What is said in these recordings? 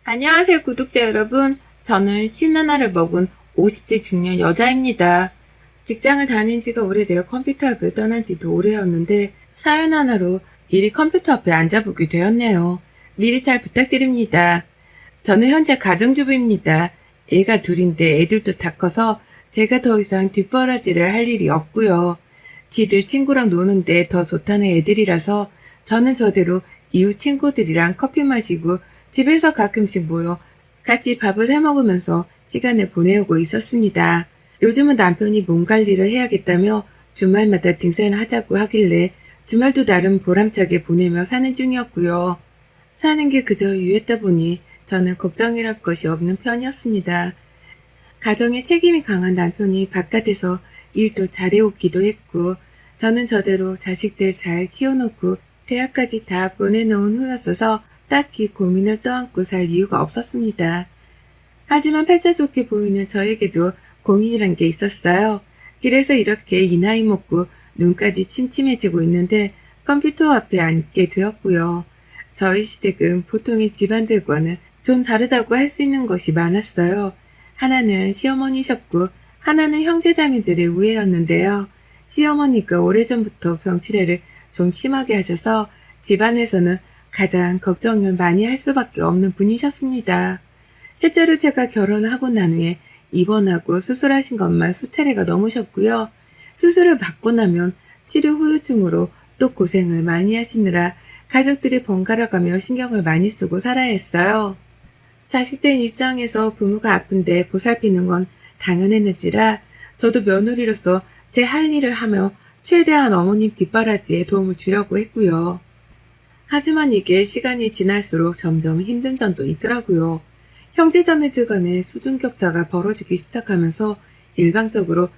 안녕하세요, 구독자 여러분. 저는 51을 먹은 50대 중년 여자입니다. 직장을 다닌 지가 오래되어 컴퓨터 앞을 떠난 지도 오래였는데 사연 하나로 일이 컴퓨터 앞에 앉아보게 되었네요. 미리 잘 부탁드립니다. 저는 현재 가정주부입니다. 애가 둘인데 애들도 다 커서 제가 더 이상 뒷바라지를 할 일이 없고요. 지들 친구랑 노는데 더 좋다는 애들이라서 저는 저대로 이웃 친구들이랑 커피 마시고 집에서 가끔씩 모여 같이 밥을 해먹으면서 시간을 보내고 있었습니다. 요즘은 남편이 몸 관리를 해야겠다며 주말마다 등산을 하자고 하길래 주말도 나름 보람차게 보내며 사는 중이었고요. 사는 게 그저 유했다 보니 저는 걱정이랄 것이 없는 편이었습니다. 가정에 책임이 강한 남편이 바깥에서 일도 잘해오기도 했고 저는 저대로 자식들 잘 키워놓고 대학까지 다 보내놓은 후였어서 딱히 고민을 떠안고 살 이유가 없었습니다. 하지만 팔자 좋게 보이는 저에게도 고민이란 게 있었어요. 그래서 이렇게 이 나이 먹고 눈까지 침침해지고 있는데 컴퓨터 앞에 앉게 되었고요. 저희 시댁은 보통의 집안들과는 좀 다르다고 할 수 있는 것이 많았어요. 하나는 시어머니셨고 하나는 형제자매들의 우애였는데요. 시어머니가 오래전부터 병치레를 좀 심하게 하셔서 집안에서는 가장 걱정을 많이 할 수밖에 없는 분이셨습니다. 실제로 제가 결혼을 하고 난 후에 입원하고 수술하신 것만 수차례가 넘으셨고요. 수술을 받고 나면 치료 후유증으로 또 고생을 많이 하시느라 가족들이 번갈아가며 신경을 많이 쓰고 살아야 했어요. 자식된 입장에서 부모가 아픈데 보살피는 건 당연했는지라 저도 며느리로서 제 할 일을 하며 최대한 어머님 뒷바라지에 도움을 주려고 했고요. 하지만 이게 시간이 지날수록 점점 힘든 점도 있더라고요. 형제자매들 간의 수준 격차가 벌어지기 시작하면서 일방적으로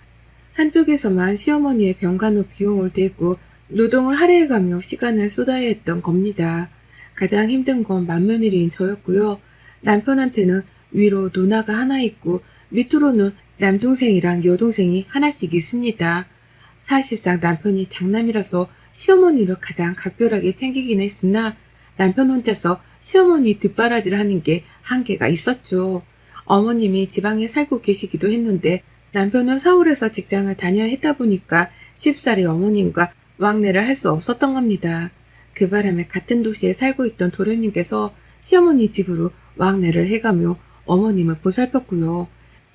한쪽에서만 시어머니의 병간호 비용을 대고 노동을 할애해가며 시간을 쏟아야 했던 겁니다. 가장 힘든 건 맏며느리인 저였고요. 남편한테는 위로 누나가 하나 있고 밑으로는 남동생이랑 여동생이 하나씩 있습니다. 사실상 남편이 장남이라서 시어머니를 가장 각별하게 챙기긴 했으나 남편 혼자서 시어머니 뒷바라지를 하는 게 한계가 있었죠. 어머님이 지방에 살고 계시기도 했는데 남편은 서울에서 직장을 다녀야 했다 보니까 쉽사리 어머님과 왕래를 할 수 없었던 겁니다. 그 바람에 같은 도시에 살고 있던 도련님께서 시어머니 집으로 왕래를 해가며 어머님을 보살폈고요.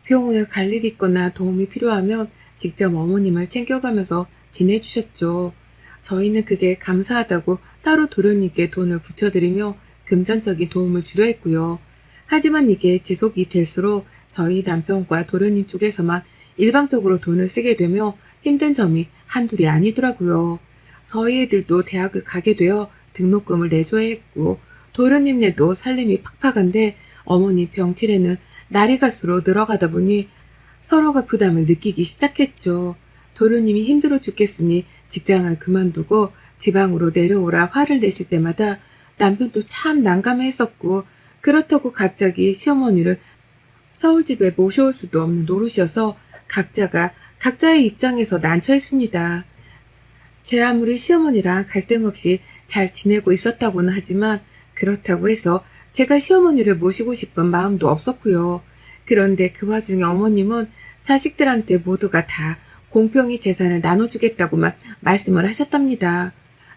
병원에 갈 일이 있거나 도움이 필요하면 직접 어머님을 챙겨가면서 지내주셨죠. 저희는 그게 감사하다고 따로 도련님께 돈을 붙여드리며 금전적인 도움을 주려 했고요. 하지만 이게 지속이 될수록 저희 남편과 도련님 쪽에서만 일방적으로 돈을 쓰게 되며 힘든 점이 한둘이 아니더라고요. 저희 애들도 대학을 가게 되어 등록금을 내줘야 했고 도련님네도 살림이 팍팍한데 어머니 병치레는 날이 갈수록 늘어가다 보니 서로가 부담을 느끼기 시작했죠. 도련님이 힘들어 죽겠으니 직장을 그만두고 지방으로 내려오라 화를 내실 때마다 남편도 참 난감해했었고 그렇다고 갑자기 시어머니를 서울집에 모셔올 수도 없는 노릇이어서 각자가 각자의 입장에서 난처했습니다. 제 아무리 시어머니랑 갈등 없이 잘 지내고 있었다고는 하지만 그렇다고 해서 제가 시어머니를 모시고 싶은 마음도 없었고요. 그런데 그 와중에 어머님은 자식들한테 모두가 다 공평히 재산을 나눠주겠다고만 말씀을 하셨답니다.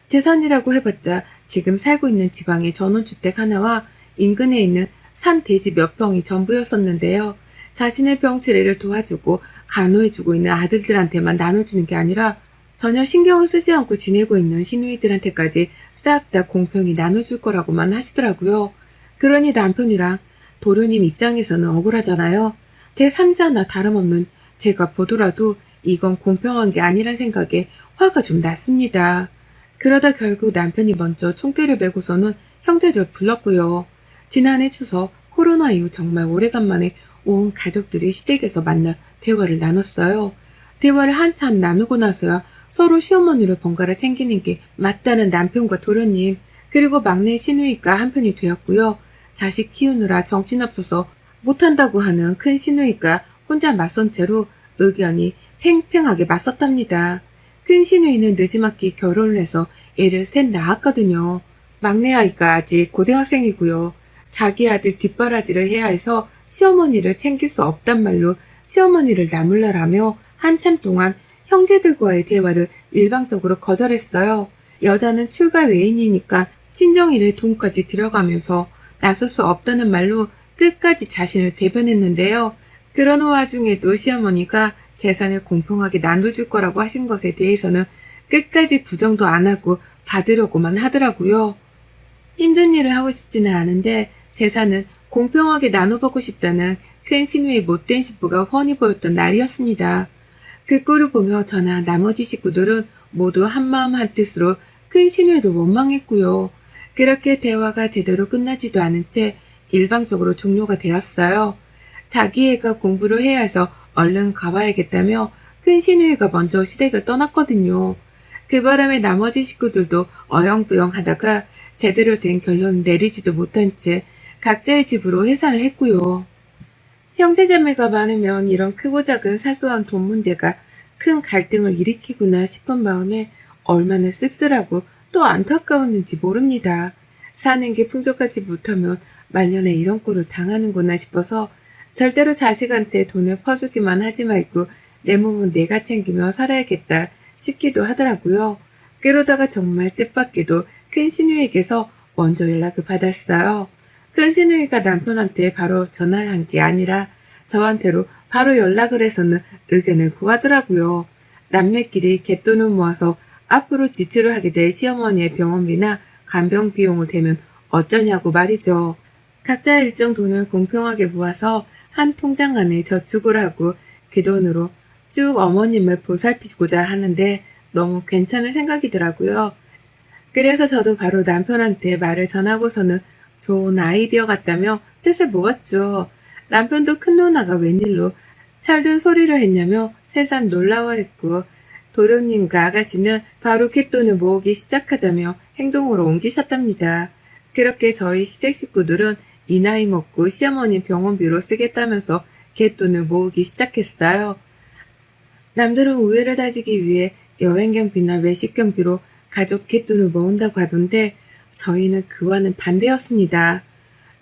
재산이라고 해봤자 지금 살고 있는 지방의 전원주택 하나와 인근에 있는 산 대지 몇 평이 전부였었는데요. 자신의 병치레를 도와주고 간호해주고 있는 아들들한테만 나눠주는 게 아니라 전혀 신경을 쓰지 않고 지내고 있는 시누이들한테까지 싹 다 공평히 나눠줄 거라고만 하시더라고요. 그러니 남편이랑 도련님 입장에서는 억울하잖아요. 제 3자나 다름없는 제가 보더라도 이건 공평한 게 아니란 생각에 화가 좀 났습니다. 그러다 결국 남편이 먼저 총대를 메고서는 형제들을 불렀고요. 지난해 추석 코로나 이후 정말 오래간만에 온 가족들이 시댁에서 만나 대화를 나눴어요. 대화를 한참 나누고 나서야 서로 시어머니를 번갈아 챙기는 게 맞다는 남편과 도련님 그리고 막내 시누이가 한편이 되었고요. 자식 키우느라 정신없어서 못한다고 하는 큰 시누이가 혼자 맞선 채로 의견이 팽팽하게 맞섰답니다. 큰 시누이는 늦지막히 결혼을 해서 애를 셋 낳았거든요. 막내 아이가 아직 고등학생이고요. 자기 아들 뒷바라지를 해야 해서 시어머니를 챙길 수 없단 말로 시어머니를 나물라라며 한참 동안 형제들과의 대화를 일방적으로 거절했어요. 여자는 출가 외인이니까 친정일에 돈까지 들어가면서 나설 수 없다는 말로 끝까지 자신을 대변했는데요. 그런 와중에도 시어머니가 재산을 공평하게 나눠줄 거라고 하신 것에 대해서는 끝까지 부정도 안 하고 받으려고만 하더라고요. 힘든 일을 하고 싶지는 않은데 재산은 공평하게 나눠보고 싶다는 큰 신우의 못된 신부가 훤히 보였던 날이었습니다. 그 꼴을 보며 저나 나머지 식구들은 모두 한마음 한뜻으로 큰 신우를 원망했고요. 그렇게 대화가 제대로 끝나지도 않은 채 일방적으로 종료가 되었어요. 자기 애가 공부를 해야 해서 얼른 가봐야겠다며 큰 신우이가 먼저 시댁을 떠났거든요. 그 바람에 나머지 식구들도 어영부영 하다가 제대로 된 결론을 내리지도 못한 채 각자의 집으로 해산을 했고요. 형제자매가 많으면 이런 크고 작은 사소한 돈 문제가 큰 갈등을 일으키구나 싶은 마음에 얼마나 씁쓸하고 또 안타까웠는지 모릅니다. 사는 게 풍족하지 못하면 말년에 이런 꼴을 당하는구나 싶어서 절대로 자식한테 돈을 퍼주기만 하지 말고 내 몸은 내가 챙기며 살아야겠다 싶기도 하더라고요. 그러다가 정말 뜻밖에도 큰 시누이에게서 먼저 연락을 받았어요. 큰 시누이가 남편한테 바로 전화를 한 게 아니라 저한테로 바로 연락을 해서는 의견을 구하더라고요. 남매끼리 갯돈을 모아서 앞으로 지출을 하게 될 시어머니의 병원비나 간병 비용을 대면 어쩌냐고 말이죠. 각자 일정 돈을 공평하게 모아서 한 통장 안에 저축을 하고 그 돈으로 쭉 어머님을 보살피고자 하는데 너무 괜찮은 생각이더라고요. 그래서 저도 바로 남편한테 말을 전하고서는 좋은 아이디어 같다며 뜻을 모았죠. 남편도 큰 누나가 웬일로 철든 소리를 했냐며 새삼 놀라워했고 도련님과 아가씨는 바로 갯돈을 모으기 시작하자며 행동으로 옮기셨답니다. 그렇게 저희 시댁 식구들은 이 나이 먹고 시어머니 병원비로 쓰겠다면서 갯돈을 모으기 시작했어요. 남들은 우애를 다지기 위해 여행 경비나 외식 경비로 가족 갯돈을 모은다고 하던데 저희는 그와는 반대였습니다.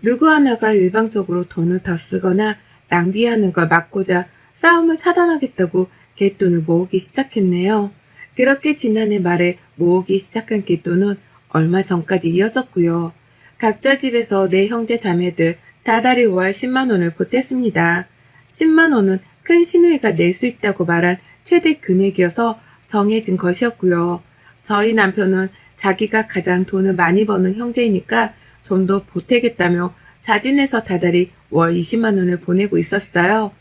누구 하나가 일방적으로 돈을 더 쓰거나 낭비하는 걸 막고자 싸움을 차단하겠다고 갯돈을 모으기 시작했네요. 그렇게 지난해 말에 모으기 시작한 갯돈은 얼마 전까지 이어졌고요. 각자 집에서 내 형제 자매들 다달이 월 10만 원을 보탰습니다. 10만 원은 큰 시누이가 낼 수 있다고 말한 최대 금액이어서 정해진 것이었고요. 저희 남편은 자기가 가장 돈을 많이 버는 형제이니까 좀 더 보태겠다며 자진해서 다달이 월 20만 원을 보내고 있었어요.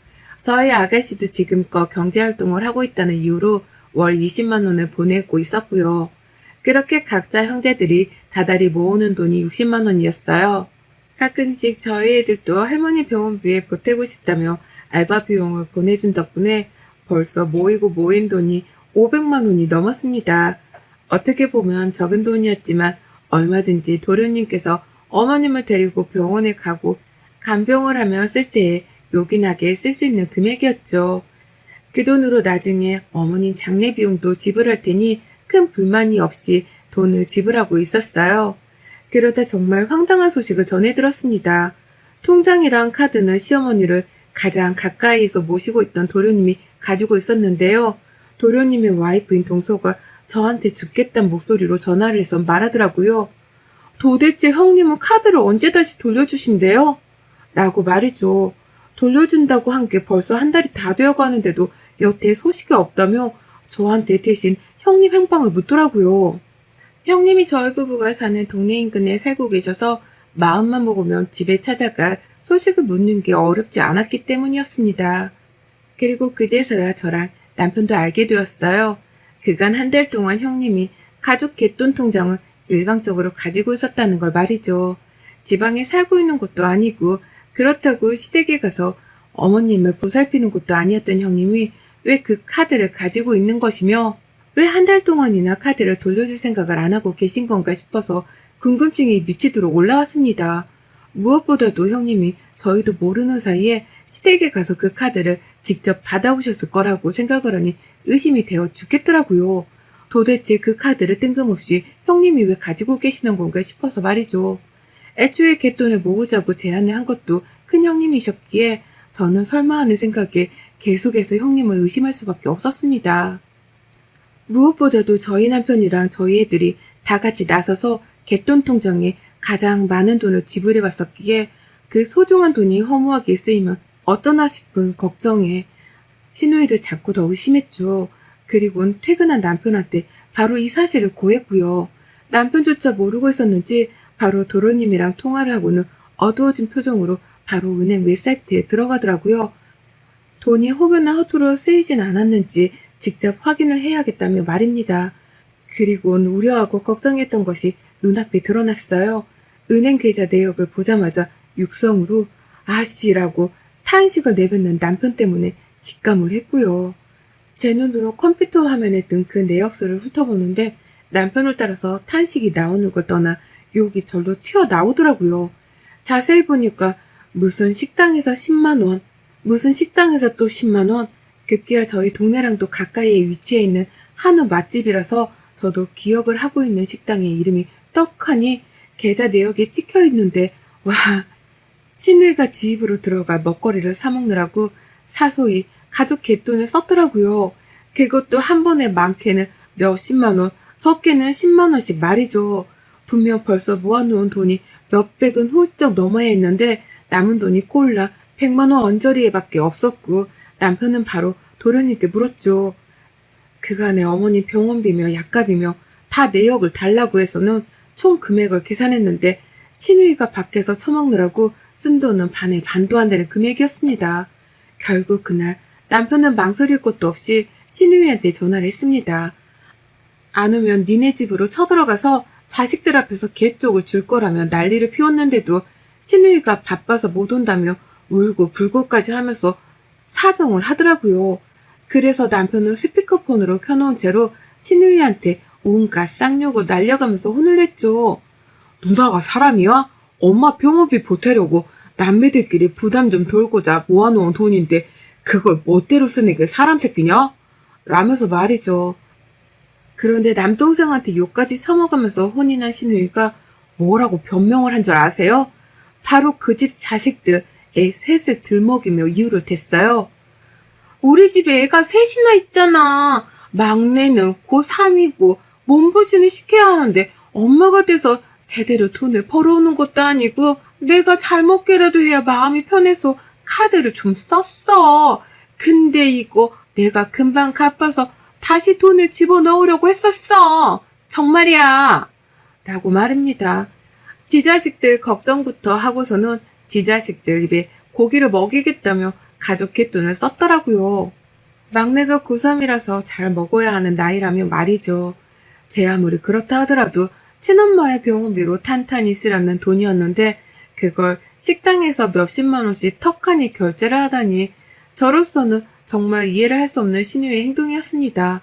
저희 아가씨도 지금껏 경제활동을 하고 있다는 이유로 월 20만 원을 보내고 있었고요. 그렇게 각자 형제들이 다달이 모으는 돈이 60만 원이었어요. 가끔씩 저희 애들도 할머니 병원비에 보태고 싶다며 알바 비용을 보내준 덕분에 벌써 모이고 모인 돈이 500만 원이 넘었습니다. 어떻게 보면 적은 돈이었지만 얼마든지 도련님께서 어머님을 데리고 병원에 가고 간병을 하며 쓸 때에 요긴하게 쓸 수 있는 금액이었죠. 그 돈으로 나중에 어머님 장례 비용도 지불할 테니 큰 불만이 없이 돈을 지불하고 있었어요. 그러다 정말 황당한 소식을 전해 들었습니다. 통장이랑 카드는 시어머니를 가장 가까이에서 모시고 있던 도련님이 가지고 있었는데요. 도련님의 와이프인 동서가 저한테 죽겠다는 목소리로 전화를 해서 말하더라고요. 도대체 형님은 카드를 언제 다시 돌려주신대요? 라고 말이죠. 돌려준다고 한 게 벌써 한 달이 다 되어가는데도 여태 소식이 없다며 저한테 대신 형님 행방을 묻더라고요. 형님이 저희 부부가 사는 동네 인근에 살고 계셔서 마음만 먹으면 집에 찾아가 소식을 묻는 게 어렵지 않았기 때문이었습니다. 그리고 그제서야 저랑 남편도 알게 되었어요. 그간 한 달 동안 형님이 가족 갯돈 통장을 일방적으로 가지고 있었다는 걸 말이죠. 지방에 살고 있는 것도 아니고 그렇다고 시댁에 가서 어머님을 보살피는 것도 아니었던 형님이 왜 그 카드를 가지고 있는 것이며 왜 한 달 동안이나 카드를 돌려줄 생각을 안 하고 계신 건가 싶어서 궁금증이 미치도록 올라왔습니다. 무엇보다도 형님이 저희도 모르는 사이에 시댁에 가서 그 카드를 직접 받아오셨을 거라고 생각을 하니 의심이 되어 죽겠더라고요. 도대체 그 카드를 뜬금없이 형님이 왜 가지고 계시는 건가 싶어서 말이죠. 애초에 갯돈을 모으자고 제안을 한 것도 큰 형님이셨기에 저는 설마 하는 생각에 계속해서 형님을 의심할 수밖에 없었습니다. 무엇보다도 저희 남편이랑 저희 애들이 다 같이 나서서 갯돈 통장에 가장 많은 돈을 지불해 왔었기에 그 소중한 돈이 허무하게 쓰이면 어쩌나 싶은 걱정에 신우이를 자꾸 더 의심했죠. 그리고는 퇴근한 남편한테 바로 이 사실을 고했고요. 남편조차 모르고 있었는지 바로 도련님이랑 통화를 하고는 어두워진 표정으로 바로 은행 웹사이트에 들어가더라고요. 돈이 혹여나 허투루 쓰이진 않았는지 직접 확인을 해야겠다며 말입니다. 그리고는 우려하고 걱정했던 것이 눈앞에 드러났어요. 은행 계좌 내역을 보자마자 육성으로 아씨라고 탄식을 내뱉는 남편 때문에 직감을 했고요. 제 눈으로 컴퓨터 화면에 뜬 그 내역서를 훑어보는데 남편을 따라서 탄식이 나오는 걸 떠나 욕이 절로 튀어나오더라고요. 자세히 보니까 무슨 식당에서 10만원, 무슨 식당에서 또 10만원, 급기야 저희 동네랑도 가까이에 위치해 있는 한우 맛집이라서 저도 기억을 하고 있는 식당의 이름이 떡하니 계좌 내역에 찍혀 있는데 와, 신우이가 지 입으로 들어가 먹거리를 사 먹느라고 사소히 가족 갯돈을 썼더라고요. 그것도 한 번에 많게는 몇십만 원, 적게는 10만 원씩 말이죠. 분명 벌써 모아놓은 돈이 몇백은 훌쩍 넘어야 했는데 남은 돈이 꼴라 100만 원 언저리에밖에 없었고 남편은 바로 도련님께 물었죠. 그간에 어머니 병원비며 약값이며 다 내역을 달라고 해서는 총 금액을 계산했는데 신우이가 밖에서 처먹느라고 쓴 돈은 반에 반도 안 되는 금액이었습니다. 결국 그날 남편은 망설일 것도 없이 신우이한테 전화를 했습니다. 안 오면 니네 집으로 쳐들어가서 자식들 앞에서 개 쪽을 줄 거라며 난리를 피웠는데도 신우이가 바빠서 못 온다며 울고 불고까지 하면서 사정을 하더라고요. 그래서 남편은 스피커폰으로 켜놓은 채로 신우이한테 온갖 쌍욕을 날려가면서 혼을 냈죠. 누나가 사람이야? 엄마 병원비 보태려고 남매들끼리 부담 좀 덜고자 모아놓은 돈인데 그걸 멋대로 쓰는 게 사람 새끼냐? 라면서 말이죠. 그런데 남동생한테 욕까지 처먹으면서 혼이 난 신우이가 뭐라고 변명을 한 줄 아세요? 바로 그 집 자식들 애 셋을 들먹이며 이유를 댔어요. 우리 집에 애가 셋이나 있잖아. 막내는 고3이고 몸보신을 시켜야 하는데 엄마가 돼서 제대로 돈을 벌어오는 것도 아니고 내가 잘 먹게라도 해야 마음이 편해서 카드를 좀 썼어. 근데 이거 내가 금방 갚아서 다시 돈을 집어넣으려고 했었어. 정말이야. 라고 말입니다. 지 자식들 걱정부터 하고서는 지 자식들 입에 고기를 먹이겠다며 가족 갯돈을 썼더라고요. 막내가 고3이라서 잘 먹어야 하는 나이라며 말이죠. 제 아무리 그렇다 하더라도 친엄마의 병원비로 탄탄히 쓰려는 돈이었는데 그걸 식당에서 몇십만 원씩 턱하니 결제를 하다니 저로서는 정말 이해를 할 수 없는 신우의 행동이었습니다.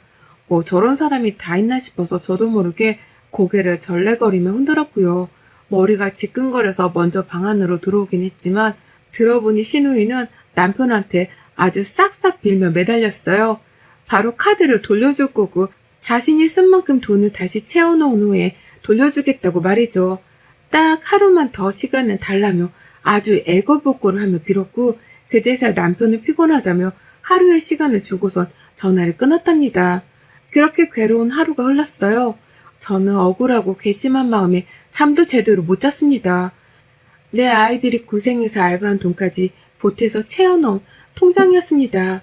뭐 저런 사람이 다 있나 싶어서 저도 모르게 고개를 절레거리며 흔들었고요. 머리가 지끈거려서 먼저 방 안으로 들어오긴 했지만 들어보니 신우이는 남편한테 아주 싹싹 빌며 매달렸어요. 바로 카드를 돌려줄 거고 자신이 쓴 만큼 돈을 다시 채워놓은 후에 돌려주겠다고 말이죠. 딱 하루만 더 시간을 달라며 아주 애걸복걸을 하며 빌었고 그제서야 남편은 피곤하다며 하루의 시간을 주고선 전화를 끊었답니다. 그렇게 괴로운 하루가 흘렀어요. 저는 억울하고 괘씸한 마음에 잠도 제대로 못 잤습니다. 내 아이들이 고생해서 알바한 돈까지 보태서 채워넣은 통장이었습니다.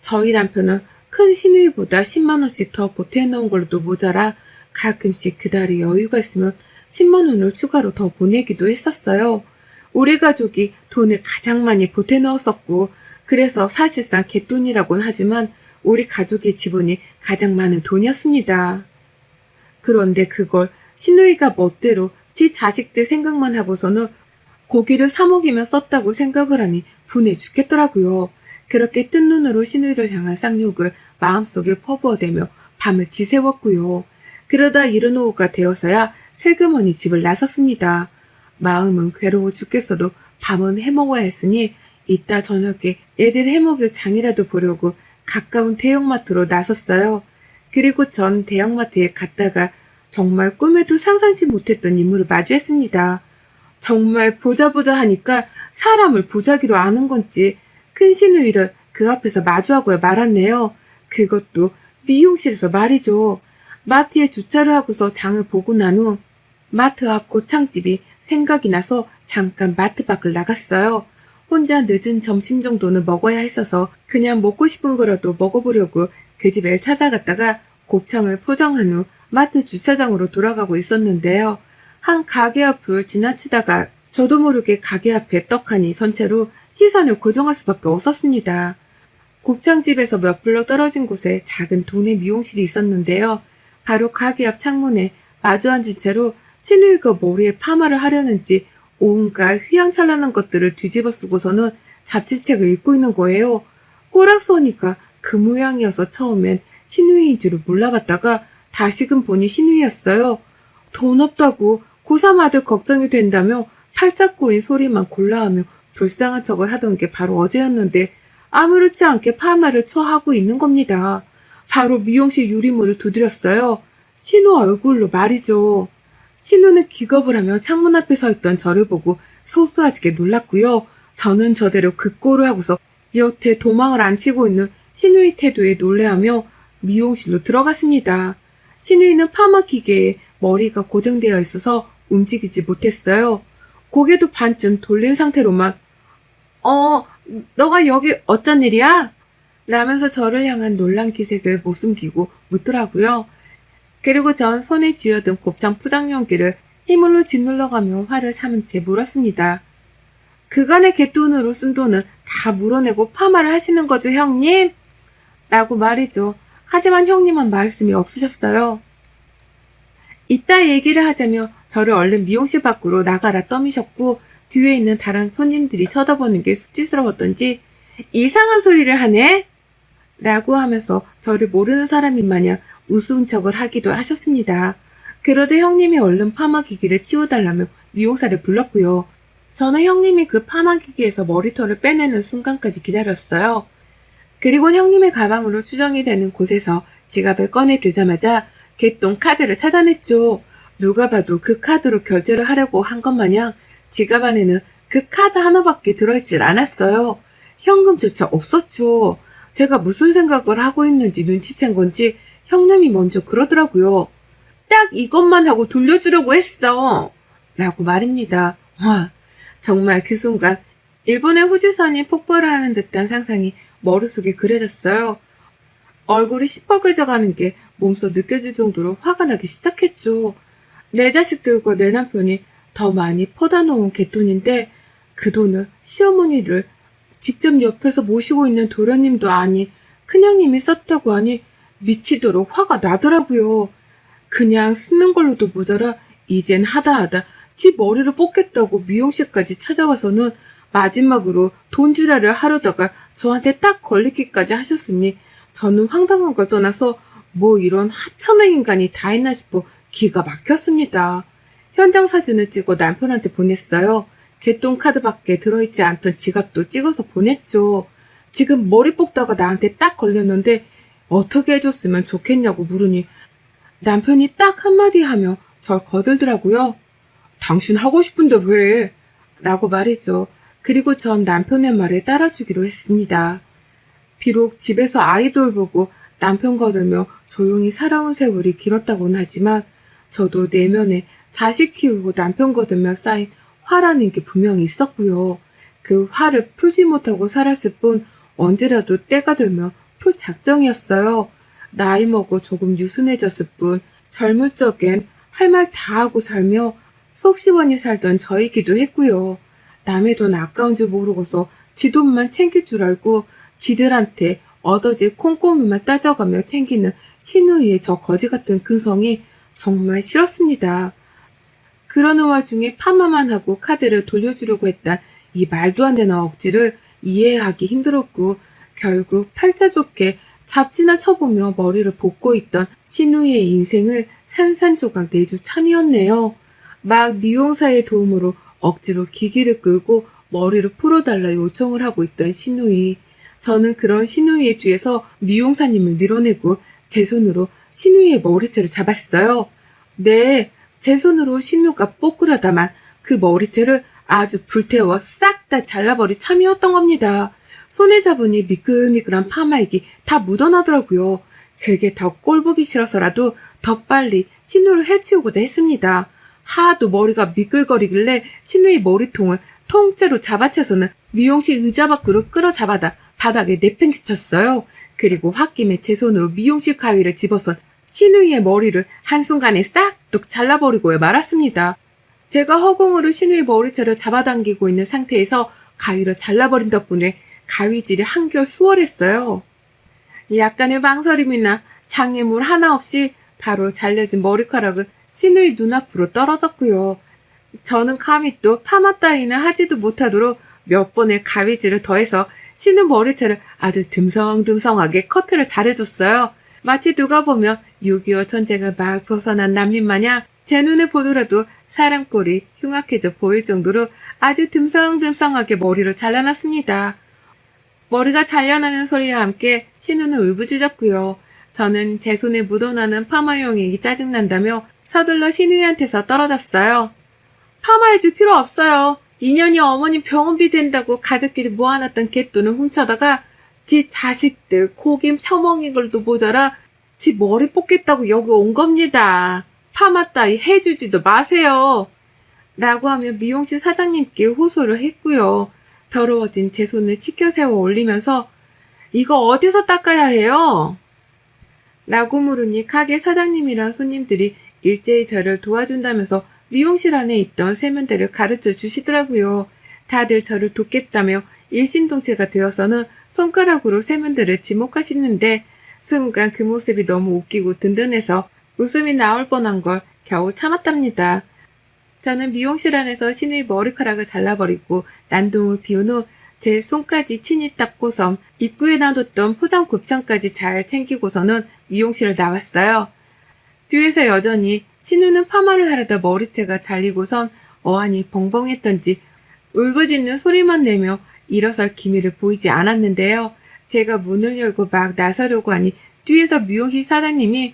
저희 남편은 큰 신우이보다 10만 원씩 더 보태놓은 걸로도 모자라 가끔씩 그달이 여유가 있으면 10만 원을 추가로 더 보내기도 했었어요. 우리 가족이 돈을 가장 많이 보태넣었었고 그래서 사실상 갯돈이라고는 하지만 우리 가족의 지분이 가장 많은 돈이었습니다. 그런데 그걸 신우이가 멋대로 지 자식들 생각만 하고서는 고기를 사 먹이며 썼다고 생각을 하니 분해 죽겠더라고요. 그렇게 뜬 눈으로 신우이를 향한 쌍욕을 마음속에 퍼부어대며 밤을 지새웠고요. 그러다 이른 오후가 되어서야 슬그머니 집을 나섰습니다. 마음은 괴로워 죽겠어도 밤은 해먹어야 했으니 이따 저녁에 애들 해먹일 장이라도 보려고 가까운 대형마트로 나섰어요. 그리고 전 대형마트에 갔다가 정말 꿈에도 상상치 못했던 인물을 마주했습니다. 정말 보자 하니까 사람을 보자기로 아는 건지 큰 신우이를 그 앞에서 마주하고 말았네요. 그것도 미용실에서 말이죠. 마트에 주차를 하고서 장을 보고 난 후 마트 앞 고창집이 생각이 나서 잠깐 마트 밖을 나갔어요. 혼자 늦은 점심 정도는 먹어야 했어서 그냥 먹고 싶은 거라도 먹어보려고 그 집에 찾아갔다가 곱창을 포장한 후 마트 주차장으로 돌아가고 있었는데요. 한 가게 앞을 지나치다가 저도 모르게 가게 앞에 떡하니 선 채로 시선을 고정할 수밖에 없었습니다. 곱창집에서 몇 블럭 떨어진 곳에 작은 동네 미용실이 있었는데요. 바로 가게 앞 창문에 마주 앉은 채로 신우이가 머리에 파마를 하려는지 온갖 휘황찬란한 것들을 뒤집어 쓰고서는 잡지책을 읽고 있는 거예요. 꼬락 서니까 그 모양이어서 처음엔 신우이인 줄을 몰라봤다가 다시금 보니 신우이였어요. 돈 없다고 고3 아들 걱정이 된다며 팔짝 꼬인 소리만 골라하며 불쌍한 척을 하던 게 바로 어제였는데 아무렇지 않게 파마를 처하고 있는 겁니다. 바로 미용실 유리문을 두드렸어요. 신우 얼굴로 말이죠. 신우는 기겁을 하며 창문 앞에 서 있던 저를 보고 소스라지게 놀랐고요. 저는 저대로 극고를 하고서 여태 도망을 안 치고 있는 신우의 태도에 놀래하며 미용실로 들어갔습니다. 신우이는 파마 기계에 머리가 고정되어 있어서 움직이지 못했어요. 고개도 반쯤 돌린 상태로만 너가 여기 어쩐 일이야? 라면서 저를 향한 놀란 기색을 못 숨기고 묻더라고요. 그리고 전 손에 쥐어든 곱창 포장 용기를 힘으로 짓눌러가며 화를 참은 채 물었습니다. 그간의 갯돈으로 쓴 돈은 다 물어내고 파마를 하시는 거죠, 형님? 라고 말이죠. 하지만 형님은 말씀이 없으셨어요. 이따 얘기를 하자며 저를 얼른 미용실 밖으로 나가라 떠미셨고 뒤에 있는 다른 손님들이 쳐다보는 게 수치스러웠던지 이상한 소리를 하네? 라고 하면서 저를 모르는 사람인 마냥 우스운 척을 하기도 하셨습니다. 그러자 형님이 얼른 파마기기를 치워달라며 미용사를 불렀고요. 저는 형님이 그 파마기기에서 머리털을 빼내는 순간까지 기다렸어요. 그리고 형님의 가방으로 추정이 되는 곳에서 지갑을 꺼내 들자마자 개똥 카드를 찾아냈죠. 누가 봐도 그 카드로 결제를 하려고 한 것 마냥 지갑 안에는 그 카드 하나밖에 들어있질 않았어요. 현금조차 없었죠. 제가 무슨 생각을 하고 있는지 눈치챈 건지 형님이 먼저 그러더라고요. 딱 이것만 하고 돌려주려고 했어. 라고 말입니다. 와, 정말 그 순간 일본의 후지산이 폭발하는 듯한 상상이 머릿속에 그려졌어요. 얼굴이 시퍼개져가는 게 몸소 느껴질 정도로 화가 나기 시작했죠. 내 자식들과 내 남편이 더 많이 퍼다 놓은 갯돈인데 그 돈을 시어머니를 직접 옆에서 모시고 있는 도련님도 아니 큰형님이 썼다고 하니 미치도록 화가 나더라고요. 그냥 쓰는 걸로도 모자라 이젠 하다 지 머리를 뽑겠다고 미용실까지 찾아와서는 마지막으로 돈지랄을 하려다가 저한테 딱 걸리기까지 하셨으니 저는 황당한 걸 떠나서 뭐 이런 하찮은 인간이 다 있나 싶어 기가 막혔습니다. 현장 사진을 찍어 남편한테 보냈어요. 개똥 카드밖에 들어있지 않던 지갑도 찍어서 보냈죠. 지금 머리 뽑다가 나한테 딱 걸렸는데 어떻게 해줬으면 좋겠냐고 물으니 남편이 딱 한마디 하며 절 거들더라고요. 당신 하고 싶은데 왜? 라고 말이죠. 그리고 전 남편의 말에 따라주기로 했습니다. 비록 집에서 아이돌 보고 남편 거들며 조용히 살아온 세월이 길었다고는 하지만 저도 내면에 자식 키우고 남편 거들며 쌓인 화라는 게 분명히 있었고요. 그 화를 풀지 못하고 살았을 뿐 언제라도 때가 되면 풀 작정이었어요. 나이 먹어 조금 유순해졌을 뿐 젊을 적엔 할 말 다 하고 살며 속 시원히 살던 저이기도 했고요. 남의 돈 아까운 줄 모르고서 지 돈만 챙길 줄 알고 지들한테 얻어질 콩고물만 따져가며 챙기는 신우이의 저 거지 같은 근성이 정말 싫었습니다. 그러는 와중에 파마만 하고 카드를 돌려주려고 했던 이 말도 안 되는 억지를 이해하기 힘들었고 결국 팔자 좋게 잡지나 쳐보며 머리를 볶고 있던 신우이의 인생을 산산조각 내줄 참이었네요. 막 미용사의 도움으로 억지로 기기를 끌고 머리를 풀어달라 요청을 하고 있던 신우이. 저는 그런 신우이의 뒤에서 미용사님을 밀어내고 제 손으로 신우이의 머리채를 잡았어요. 네, 제 손으로 신우가 뽀꾸려다만 그 머리채를 아주 불태워 싹 다 잘라버릴 참이었던 겁니다. 손에 잡으니 미끌미끌한 파마액이 다 묻어나더라고요. 그게 더 꼴보기 싫어서라도 더 빨리 신우를 해치우고자 했습니다. 하도 머리가 미끌거리길래 신우의 머리통을 통째로 잡아채서는 미용실 의자 밖으로 끌어잡아다 바닥에 내팽개쳤어요. 그리고 홧김에 제 손으로 미용실 가위를 집어선 신우이의 머리를 한순간에 싹둑 잘라버리고 말았습니다. 제가 허공으로 신우의 머리채를 잡아당기고 있는 상태에서 가위로 잘라버린 덕분에 가위질이 한결 수월했어요. 약간의 망설임이나 장애물 하나 없이 바로 잘려진 머리카락은 신우의 눈앞으로 떨어졌고요. 저는 감히 또 파마 따위는 하지도 못하도록 몇 번의 가위질을 더해서 신우 머리채를 아주 듬성듬성하게 커트를 잘해줬어요. 마치 누가 보면 6.25 전쟁을 막 벗어난 난민 마냥 제 눈에 보더라도 사람 꼴이 흉악해져 보일 정도로 아주 듬성듬성하게 머리를 잘라놨습니다. 머리가 잘려나는 소리와 함께 신우는 울부짖었고요. 저는 제 손에 묻어나는 파마용액이 짜증난다며 서둘러 신우이한테서 떨어졌어요. 파마해줄 필요 없어요. 2년이 어머님 병원비 된다고 가족끼리 모아놨던 갯돈을 훔쳐다가 지 자식들 고김 처먹인 걸도 모자라 지 머리 뽑겠다고 여기 온 겁니다. 파마 따위 해주지도 마세요. 라고 하며 미용실 사장님께 호소를 했고요. 더러워진 제 손을 치켜 세워 올리면서 이거 어디서 닦아야 해요? 라고 물으니 가게 사장님이랑 손님들이 일제히 저를 도와준다면서 미용실 안에 있던 세면대를 가르쳐 주시더라고요. 다들 저를 돕겠다며 일심동체가 되어서는 손가락으로 세면대를 지목하시는데 순간 그 모습이 너무 웃기고 든든해서 웃음이 나올 뻔한 걸 겨우 참았답니다. 저는 미용실 안에서 신우의 머리카락을 잘라버리고 난동을 비운 후 제 손까지 친히 닦고선 입구에 놔뒀던 포장 곱창까지 잘 챙기고서는 미용실을 나왔어요. 뒤에서 여전히 신우는 파마를 하려다 머리채가 잘리고선 어안이 벙벙했던지 울부짖는 소리만 내며 일어설 기미를 보이지 않았는데요. 제가 문을 열고 막 나서려고 하니 뒤에서 미용실 사장님이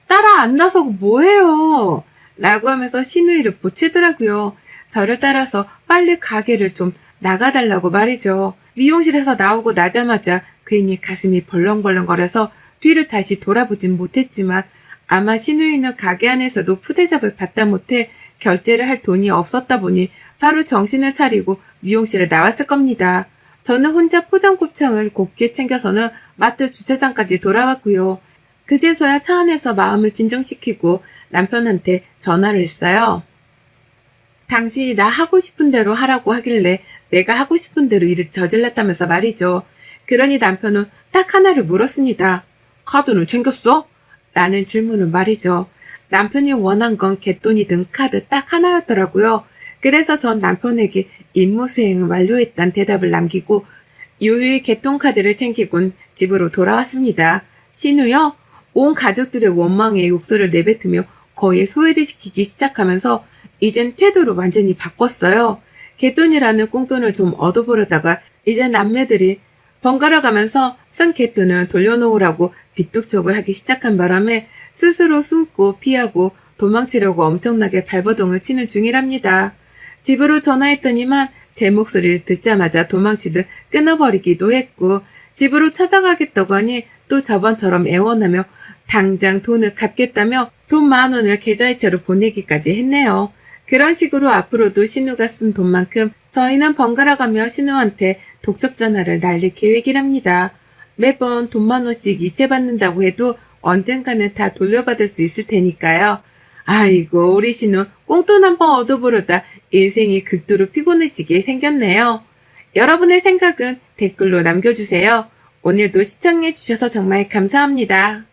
따라 안 나서고 뭐해요? 라고 하면서 신우이를 보채더라고요. 저를 따라서 빨리 가게를 좀 나가달라고 말이죠. 미용실에서 나오고 나자마자 괜히 가슴이 벌렁벌렁거려서 뒤를 다시 돌아보진 못했지만 아마 신우이는 가게 안에서도 푸대접을 받다 못해 결제를 할 돈이 없었다 보니 바로 정신을 차리고 미용실에 나왔을 겁니다. 저는 혼자 포장곱창을 곱게 챙겨서는 마트 주차장까지 돌아왔고요. 그제서야 차 안에서 마음을 진정시키고 남편한테 전화를 했어요. 당신이 나 하고 싶은 대로 하라고 하길래 내가 하고 싶은 대로 일을 저질렀다면서 말이죠. 그러니 남편은 딱 하나를 물었습니다. 카드는 챙겼어? 라는 질문을 말이죠. 남편이 원한 건 갯돈이든 카드 딱 하나였더라고요. 그래서 전 남편에게 임무 수행을 완료했다는 대답을 남기고 유유히 갯돈카드를 챙기곤 집으로 돌아왔습니다. 신우요? 온 가족들의 원망에 욕설을 내뱉으며 거의 소외를 시키기 시작하면서 이젠 태도를 완전히 바꿨어요. 갯돈이라는 꽁돈을 좀 얻어보려다가 이제 남매들이 번갈아 가면서 쓴 갯돈을 돌려놓으라고 빚독촉을 하기 시작한 바람에 스스로 숨고 피하고 도망치려고 엄청나게 발버둥을 치는 중이랍니다. 집으로 전화했더니만 제 목소리를 듣자마자 도망치듯 끊어버리기도 했고 집으로 찾아가겠다고 하니 또 저번처럼 애원하며 당장 돈을 갚겠다며 돈 10,000원을 계좌이체로 보내기까지 했네요. 그런 식으로 앞으로도 신우가 쓴 돈만큼 저희는 번갈아가며 신우한테 독촉 전화를 날릴 계획이랍니다. 매번 돈 10,000원씩 이체받는다고 해도 언젠가는 다 돌려받을 수 있을 테니까요. 아이고 우리 신우 꽁돈 한번 얻어보려다 인생이 극도로 피곤해지게 생겼네요. 여러분의 생각은 댓글로 남겨주세요. 오늘도 시청해주셔서 정말 감사합니다.